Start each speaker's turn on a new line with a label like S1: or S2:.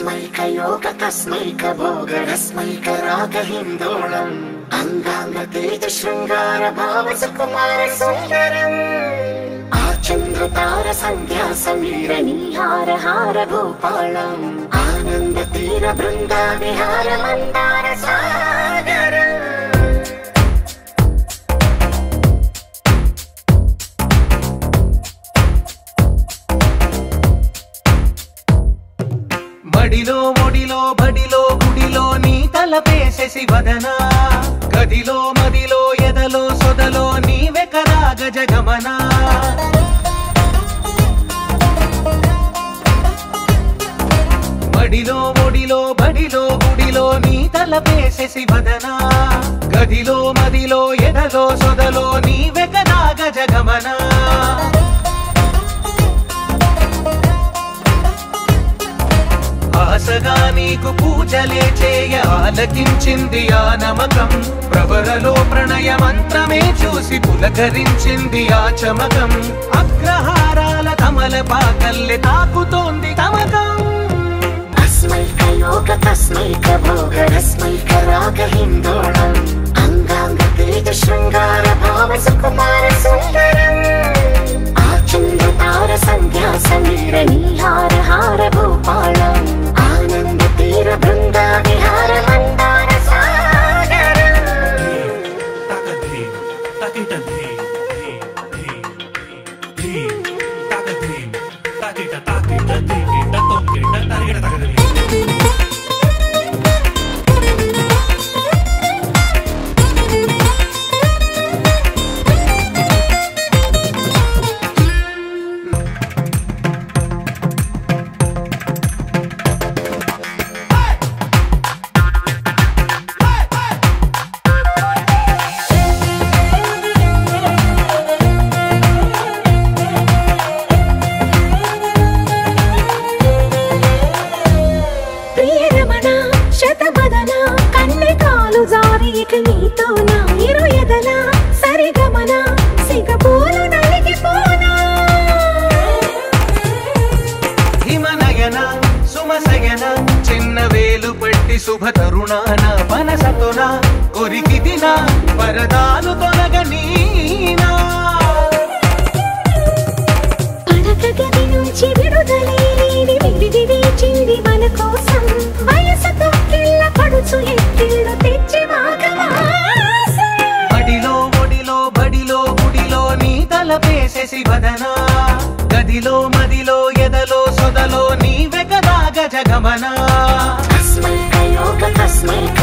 S1: तस्मैकयोग तस्मैकभोगरस्मैकरागहिन्दोळम् अङ्गाङ्गतेज शृङ्गार भाव सुकुमार सुन्दरम् आचन्द्रतार सन्ध्या समीर नीहार हार भूपालम् आनन्द तीर बृन्दा विहार मन्दार सागरम्
S2: మడిలో ఒడిలో బడిలో గుడిలో నీ తలపేసేసి వదనా గదిలో మదిలో ఎదలో సొదలో నీవే కదా గజగమనా మడిలో ఒడిలో బడిలో గుడిలో నీ తలపేసేసి వదనా గదిలో మదిలో ఎదలో సొదలో నీవే కదా గజగమనా ఆసగా నీకు పూజలే చేయ ఆలకించింది ఆ నమకం ప్రవరలో ప్రణయ మంత్రమే చూసి పులకరించింది ఆ చమకం అగ్రహారాల కమల పాకల్లె తాకుతోంది తమకం
S1: తస్మైకయోగ తస్మైకభోగరస్మైకరాగహిन्दోళम् అంగాంగతేజ శృంగార భావ సుకుమార సుందరం ఆచంద్రతార సంధ్యా సమీర నీహార హార భూపాళम् ఆనంద తీర బృందా విహార మందార సాగరం
S2: చిన్న వేలు పట్టి శుభ తరుణాన పనసతోన కొరికి దిన వరదాలు తొలగనీనా
S1: పడకగది నుంచి విడుదలే లేని విడిది వేచింది మన కోసం వయసుతో కిల్ల పడుచు ఎత్తిళ్ళు తెచ్చి వాగవాసం
S2: బడిలో ఒడిలో బడిలో గుడిలో నీ తలపేసేసి వదనా గదిలో మదిలో ఎదలో సొదలో నీవే కదా గజగమనా
S1: తస్మైకయోగ తస్మైక